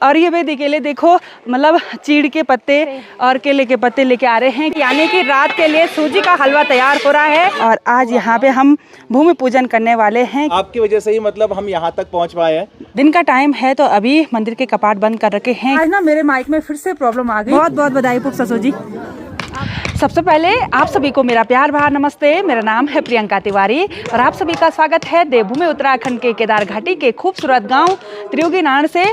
और ये बेदी केले देखो, मतलब चीड़ के पत्ते और केले के पत्ते लेके आ रहे हैं, यानी कि रात के लिए सूजी का हलवा तैयार हो रहा है। और आज यहाँ पे हम भूमि पूजन करने वाले हैं। आपकी वजह से ही मतलब हम यहाँ तक पहुँच पाए हैं। दिन का टाइम है तो अभी मंदिर के कपाट बंद कर रखे हैं। आज ना मेरे माइक में फिर से प्रॉब्लम आ गई। बहुत बहुत बधाई पुप ससुर जी। सबसे पहले आप सभी को मेरा प्यार भरा नमस्ते। मेरा नाम है प्रियंका तिवारी और आप सभी का स्वागत है देवभूमि उत्तराखंड के केदार घाटी के खूबसूरत गांव त्रियोगी नारायण से।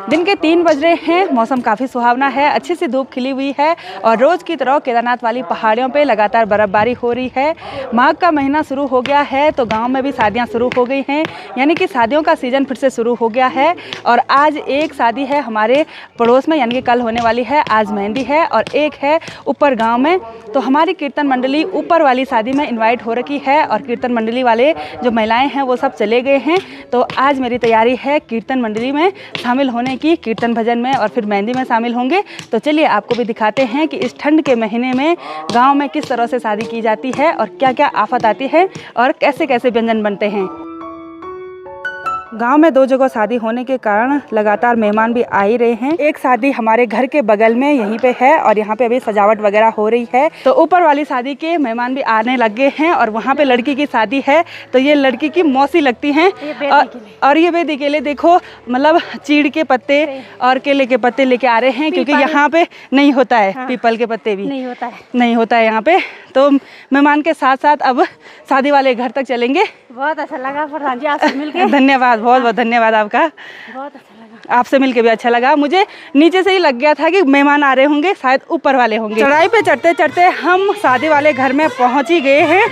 दिन के 3 बज रहे हैं, मौसम काफ़ी सुहावना है, अच्छी सी धूप खिली हुई है और रोज़ की तरह केदारनाथ वाली पहाड़ियों पे लगातार बर्फबारी हो रही है। माघ का महीना शुरू हो गया है तो गाँव में भी शादियाँ शुरू हो गई हैं, यानी कि शादियों का सीज़न फिर से शुरू हो गया है। और आज एक शादी है हमारे पड़ोस में, यानी कि कल होने वाली है। आज मेहंदी है और एक है ऊपर गाँव में। तो हमारी कीर्तन मंडली ऊपर वाली शादी में इनवाइट हो रखी है और कीर्तन मंडली वाले जो महिलाएं हैं वो सब चले गए हैं। तो आज मेरी तैयारी है कीर्तन मंडली में शामिल होने की, कीर्तन भजन में और फिर मेहंदी में शामिल होंगे। तो चलिए आपको भी दिखाते हैं कि इस ठंड के महीने में गांव में किस तरह से शादी की जाती है और क्या क्या आफत आती है और कैसे कैसे व्यंजन बनते हैं। गांव में 2 जगह शादी होने के कारण लगातार मेहमान भी आ ही रहे हैं। एक शादी हमारे घर के बगल में यहीं पे है और यहाँ पे अभी सजावट वगैरह हो रही है। तो ऊपर वाली शादी के मेहमान भी आने लग गए हैं और वहाँ पे लड़की की शादी है। तो ये लड़की की मौसी लगती हैं। और ये बेदी केले देखो, मतलब चीड़ के पत्ते और केले के पत्ते लेके आ रहे हैं, क्योंकि यहाँ पे नहीं होता है। हाँ। पीपल के पत्ते भी नहीं होता है यहाँ पे। तो मेहमान के साथ साथ अब शादी वाले घर तक चलेंगे। बहुत अच्छा लगा प्रधान जी आपसे मिलके। धन्यवाद, बहुत बहुत धन्यवाद आपका। बहुत अच्छा लगा आपसे मिलके भी अच्छा लगा। मुझे नीचे से ही लग गया था कि मेहमान आ रहे होंगे, शायद ऊपर वाले होंगे। चढ़ाई पे चढ़ते चढ़ते हम शादी वाले घर में पहुंच ही गए हैं।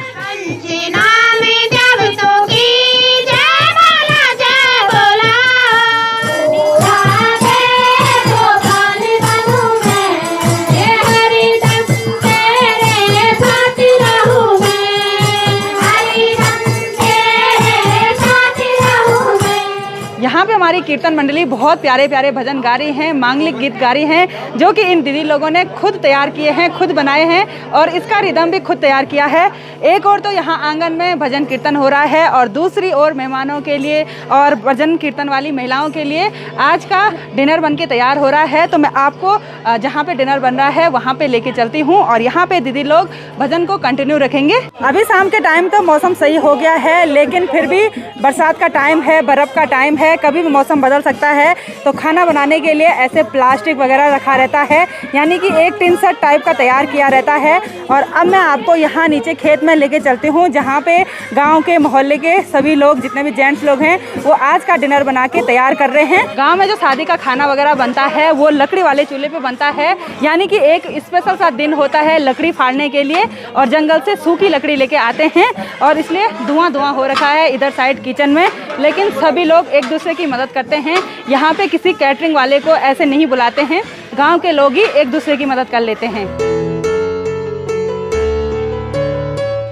यहाँ पे हमारी कीर्तन मंडली बहुत प्यारे प्यारे भजन गा रही हैं, मांगलिक गीत गा रही हैं, जो कि इन दीदी लोगों ने खुद तैयार किए हैं, खुद बनाए हैं और इसका रिदम भी खुद तैयार किया है। एक और तो यहाँ आंगन में भजन कीर्तन हो रहा है और दूसरी ओर मेहमानों के लिए और भजन कीर्तन वाली महिलाओं के लिए आज का डिनर बन के तैयार हो रहा है। तो मैं आपको जहाँ पे डिनर बन रहा है वहाँ पे लेके चलती हूँ और यहाँ पे दीदी लोग भजन को कंटिन्यू रखेंगे। अभी शाम के टाइम तो मौसम सही हो गया है, लेकिन फिर भी बरसात का टाइम है, बर्फ़ का टाइम है, कभी भी मौसम बदल सकता है। तो खाना बनाने के लिए ऐसे प्लास्टिक वगैरह रखा रहता है, यानी कि एक टिन सेट टाइप का तैयार किया रहता है। और अब मैं आपको यहाँ नीचे खेत में लेके चलती हूँ, जहाँ पे गांव के मोहल्ले के सभी लोग, जितने भी जेंट्स लोग हैं, वो आज का डिनर बना के तैयार कर रहे हैं। गाँव में जो शादी का खाना वगैरह बनता है वो लकड़ी वाले चूल्हे पे बनता है, यानी कि एक स्पेशल सा दिन होता है लकड़ी फाड़ने के लिए और जंगल से सूखी लकड़ी लेके आते हैं और इसलिए धुआं धुआं हो रखा है इधर साइड किचन में। लेकिन सभी लोग एक दूसरे की मदद करते हैं। यहाँ पे किसी कैटरिंग वाले को ऐसे नहीं बुलाते हैं, गांव के लोग ही एक दूसरे की मदद कर लेते हैं।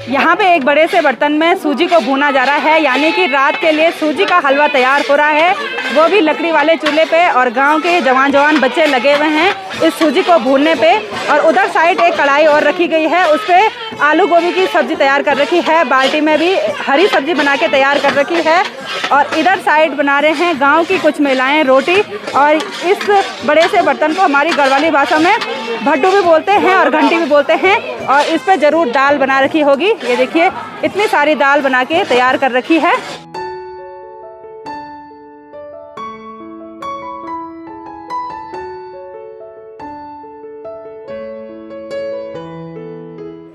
यहाँ पे एक बड़े से बर्तन में सूजी को भूना जा रहा है, यानी कि रात के लिए सूजी का हलवा तैयार हो रहा है, वो भी लकड़ी वाले चूल्हे पे। और गांव के जवान बच्चे लगे हुए हैं इस सूजी को भूनने पे। और उधर साइड एक कढ़ाई और रखी गई है, उस पर आलू गोभी की सब्जी तैयार कर रखी है, बाल्टी में भी हरी सब्जी बना के तैयार कर रखी है। और इधर साइड बना रहे हैं गाँव की कुछ महिलाएँ रोटी। और इस बड़े से बर्तन को हमारी गढ़वाली भाषा में भड्डू भी बोलते हैं और घंटी भी बोलते हैं। और इस पर ज़रूर दाल बना रखी होगी। ये देखिए इतनी सारी दाल बना के तैयार कर रखी है।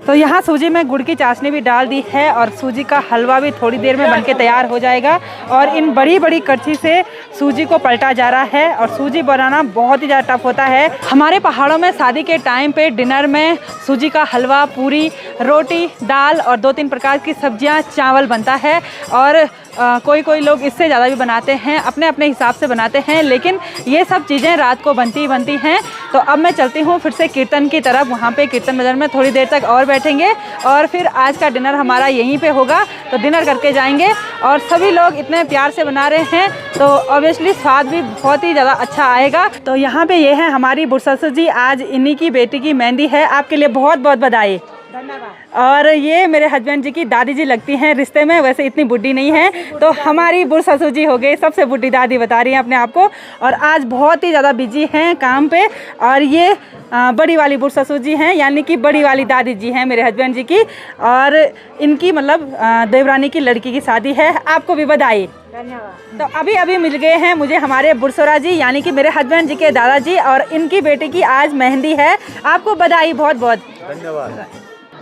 तो यहाँ सूजी में गुड़ की चाशनी भी डाल दी है और सूजी का हलवा भी थोड़ी देर में बनके तैयार हो जाएगा। और इन बड़ी बड़ी कड़छी से सूजी को पलटा जा रहा है और सूजी बनाना बहुत ही ज़्यादा टफ होता है। हमारे पहाड़ों में शादी के टाइम पे डिनर में सूजी का हलवा, पूरी, रोटी, दाल और 2-3 प्रकार की सब्जियां, चावल बनता है। और कोई लोग इससे ज़्यादा भी बनाते हैं, अपने अपने हिसाब से बनाते हैं, लेकिन ये सब चीज़ें रात को बनती हैं। तो अब मैं चलती हूँ फिर से कीर्तन की तरफ। वहाँ पे कीर्तन भजन में थोड़ी देर तक और बैठेंगे और फिर आज का डिनर हमारा यहीं पे होगा। तो डिनर करके जाएंगे और सभी लोग इतने प्यार से बना रहे हैं तो ऑब्वियसली स्वाद भी बहुत ही ज़्यादा अच्छा आएगा। तो यहाँ पे ये है हमारी बुढ़ ससुर जी, आज इन्हीं की बेटी की मेहंदी है। आपके लिए बहुत बहुत बधाई। और ये मेरे हस्बैंड जी की दादी जी लगती हैं रिश्ते में, वैसे इतनी बुढ़ी नहीं है, तो हमारी बुढ़ ससुर जी हो गई सबसे बुढ़ी दादी बता रही हैं अपने आप को। और आज बहुत ही ज़्यादा बिजी हैं काम पे। और ये बड़ी वाली बुढ़ ससुर जी हैं, यानी कि बड़ी वाली दादी जी हैं मेरे हस्बैंड जी की। और इनकी मतलब देवरानी की लड़की की शादी है। आपको भी बधाई। तो अभी अभी मिल गए हैं मुझे हमारे बुढ़सोरा जी, यानी कि मेरे हस्बैंड जी के दादाजी, और इनकी बेटी की आज मेहंदी है। आपको बधाई बहुत बहुत। धन्यवाद।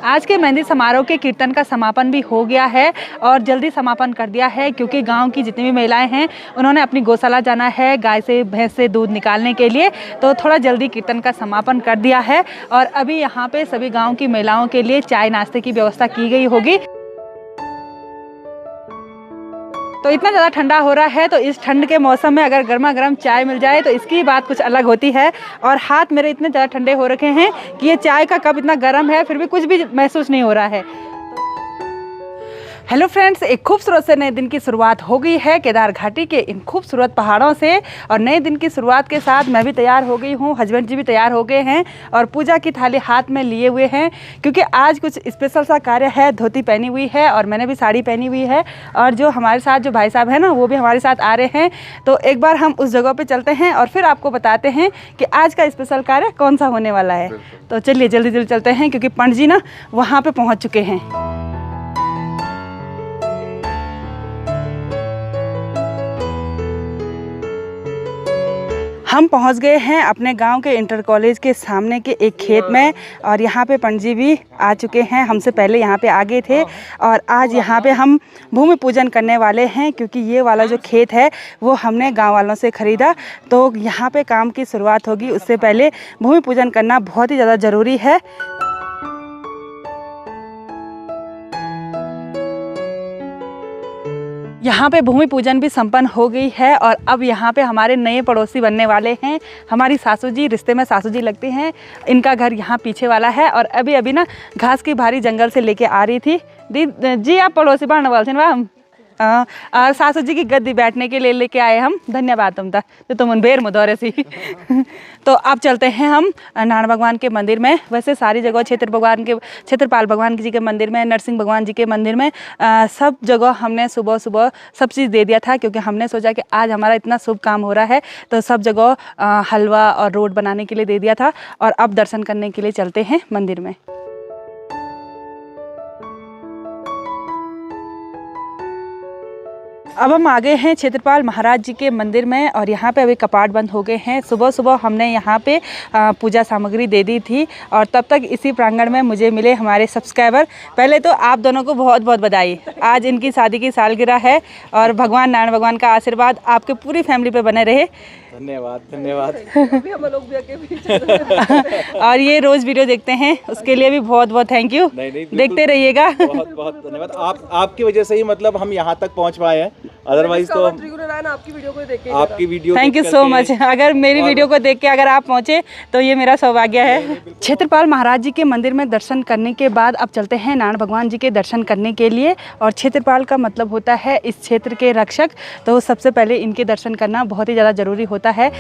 आज के मेहंदी समारोह के कीर्तन का समापन भी हो गया है और जल्दी समापन कर दिया है, क्योंकि गांव की जितनी भी महिलाएं हैं उन्होंने अपनी गौशाला जाना है गाय से भैंस से दूध निकालने के लिए, तो थोड़ा जल्दी कीर्तन का समापन कर दिया है। और अभी यहाँ पे सभी गांव की महिलाओं के लिए चाय नाश्ते की व्यवस्था की गई होगी। तो इतना ज़्यादा ठंडा हो रहा है, तो इस ठंड के मौसम में अगर गर्मा गर्म चाय मिल जाए तो इसकी बात कुछ अलग होती है। और हाथ मेरे इतने ज़्यादा ठंडे हो रखे हैं कि ये चाय का कप इतना गर्म है, फिर भी कुछ भी महसूस नहीं हो रहा है। हेलो फ्रेंड्स, एक खूबसूरत से नए दिन की शुरुआत हो गई है केदार घाटी के इन खूबसूरत पहाड़ों से। और नए दिन की शुरुआत के साथ मैं भी तैयार हो गई हूँ, हस्बैंड जी भी तैयार हो गए हैं और पूजा की थाली हाथ में लिए हुए हैं, क्योंकि आज कुछ स्पेशल सा कार्य है। धोती पहनी हुई है और मैंने भी साड़ी पहनी हुई है, और जो हमारे साथ जो भाई साहब हैं ना वो भी हमारे साथ आ रहे हैं। तो एक बार हम उस जगह पर चलते हैं और फिर आपको बताते हैं कि आज का स्पेशल कार्य कौन सा होने वाला है। तो चलिए जल्दी जल्दी चलते हैं, क्योंकि पंडित जी ना वहाँ पर पहुँच चुके हैं। हम पहुंच गए हैं अपने गांव के इंटर कॉलेज के सामने के एक खेत में, और यहाँ पे पंडित जी भी आ चुके हैं, हमसे पहले यहाँ पे आ गए थे। और आज यहाँ पे हम भूमि पूजन करने वाले हैं, क्योंकि ये वाला जो खेत है वो हमने गांव वालों से ख़रीदा। तो यहाँ पे काम की शुरुआत होगी, उससे पहले भूमि पूजन करना बहुत ही ज़्यादा ज़रूरी है। यहाँ पे भूमि पूजन भी संपन्न हो गई है, और अब यहाँ पे हमारे नए पड़ोसी बनने वाले हैं हमारी सासू जी। रिश्ते में सासू जी लगती हैं, इनका घर यहाँ पीछे वाला है। और अभी अभी ना घास की भारी जंगल से लेके आ रही थी जी। आप पड़ोसी बनने वाले थे ना, और सासू जी की गद्दी बैठने के लिए लेके आए हम। धन्यवाद तुमता तो तुम बेर मुदौरे सी। तो अब चलते हैं हम नारायण भगवान के मंदिर में। वैसे सारी जगह क्षेत्रपाल भगवान जी के मंदिर में, नरसिंह भगवान जी के मंदिर में, सब जगह हमने सुबह सुबह सब चीज़ दे दिया था, क्योंकि हमने सोचा कि आज हमारा इतना शुभ काम हो रहा है, तो सब जगह हलवा और रोड बनाने के लिए दे दिया था। और अब दर्शन करने के लिए चलते हैं मंदिर में। अब हम आ गए हैं क्षेत्रपाल महाराज जी के मंदिर में, और यहाँ पे अभी कपाट बंद हो गए हैं। सुबह सुबह हमने यहाँ पे पूजा सामग्री दे दी थी, और तब तक इसी प्रांगण में मुझे मिले हमारे सब्सक्राइबर। पहले तो आप दोनों को बहुत बहुत बधाई, आज इनकी शादी की सालगिरह है, और भगवान नारायण भगवान का आशीर्वाद आपके पूरी फैमिली पे बने रहे। धन्यवाद धन्यवाद। और ये रोज वीडियो देखते हैं, उसके लिए भी बहुत बहुत थैंक यू। देखते रहिएगा। बहुत बहुत धन्यवाद। आपकी वजह से ही मतलब हम यहाँ तक पहुँच पाए हैं, अदरवाइज तो आपकी वीडियो को देख के आपकी video thank you so much. अगर मेरी वीडियो को देख के अगर आप पहुँचे तो ये मेरा सौभाग्य है। क्षेत्रपाल महाराज जी के मंदिर में दर्शन करने के बाद अब चलते हैं नारायण भगवान जी के दर्शन करने के लिए। और क्षेत्रपाल का मतलब होता है इस क्षेत्र के रक्षक, तो सबसे पहले इनके दर्शन करना बहुत ही ज़्यादा ज़रूरी होता है।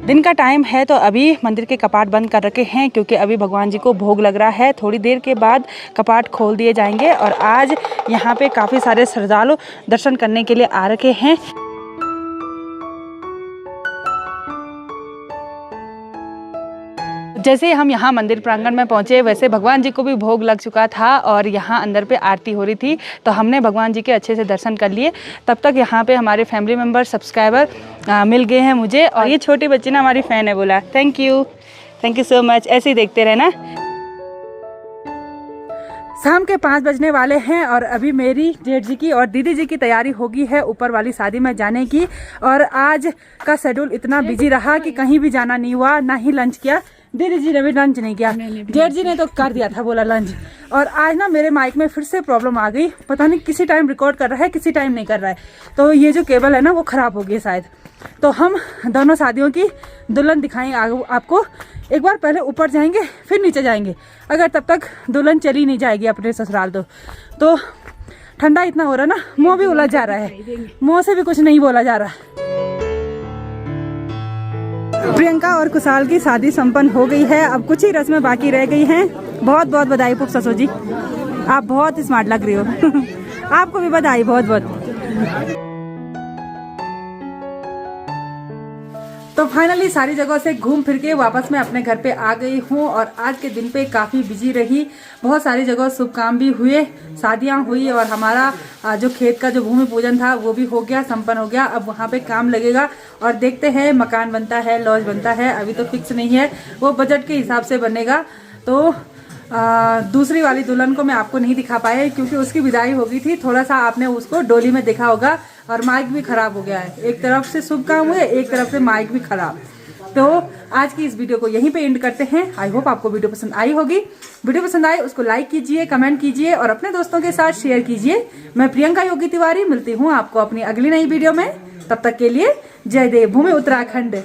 दिन का टाइम है, तो अभी मंदिर के कपाट बंद कर रखे हैं, क्योंकि अभी भगवान जी को भोग लग रहा है। थोड़ी देर के बाद कपाट खोल दिए जाएंगे, और आज यहाँ पे काफ़ी सारे श्रद्धालु दर्शन करने के लिए आ रखे हैं। जैसे हम यहाँ मंदिर प्रांगण में पहुँचे, वैसे भगवान जी को भी भोग लग चुका था, और यहाँ अंदर पे आरती हो रही थी, तो हमने भगवान जी के अच्छे से दर्शन कर लिए। तब तक यहाँ पे हमारे फैमिली मेम्बर सब्सक्राइबर मिल गए हैं मुझे, और ये छोटी बच्ची ना हमारी फ़ैन है। बोला थैंक यू सो मच, ऐसे ही देखते रहना। शाम के 5 बजने वाले हैं, और अभी मेरी जेठ जी की और दीदी जी की तैयारी होगी है ऊपर वाली शादी में जाने की। और आज का शेड्यूल इतना बिजी रहा कि कहीं भी जाना नहीं हुआ, ना ही लंच किया। दीदी जी ने भी लंच नहीं किया, जेठ जी ने तो कर दिया था, बोला लंच। और आज ना मेरे माइक में फिर से प्रॉब्लम आ गई, पता नहीं किसी टाइम रिकॉर्ड कर रहा है, किसी टाइम नहीं कर रहा है। तो ये जो केबल है ना वो ख़राब हो गई शायद। तो हम दोनों शादियों की दुल्हन दिखाएंगे आपको। एक बार पहले ऊपर जाएंगे, फिर नीचे जाएंगे, अगर तब तक दुल्हन चली नहीं जाएगी अपने ससुराल। तो ठंडा इतना हो रहा ना, मुँह भी उलझ जा रहा है, मुँह से भी कुछ नहीं बोला जा रहा। प्रियंका और कुशाल की शादी संपन्न हो गई है। अब कुछ ही रस्में बाकी रह गई हैं। बहुत बहुत बधाई पुप ससुर जी, आप बहुत स्मार्ट लग रही हो। आपको भी बधाई बहुत बहुत। तो फाइनली सारी जगह से घूम फिर के वापस मैं अपने घर पे आ गई हूँ और आज के दिन पे काफ़ी बिजी रही। बहुत सारी जगह शुभ काम भी हुए, शादियाँ हुई और हमारा जो खेत का जो भूमि पूजन था वो भी हो गया, संपन्न हो गया। अब वहाँ पे काम लगेगा और देखते हैं मकान बनता है, लॉज बनता है, अभी तो फिक्स नहीं है, वो बजट के हिसाब से बनेगा। तो दूसरी वाली दुल्हन को मैं आपको नहीं दिखा पाया क्योंकि उसकी विदाई हो गई थी। थोड़ा सा आपने उसको डोली में देखा होगा और माइक भी खराब हो गया है। एक तरफ से शुभ काम हुए, एक तरफ से माइक भी खराब। तो आज की इस वीडियो को यहीं पे एंड करते हैं। आई होप आपको वीडियो पसंद आई होगी। वीडियो पसंद आए उसको लाइक कीजिए, कमेंट कीजिए और अपने दोस्तों के साथ शेयर कीजिए। मैं प्रियंका योगी तिवारी मिलती हूँ आपको अपनी अगली नई वीडियो में। तब तक के लिए जय देव भूमि उत्तराखंड।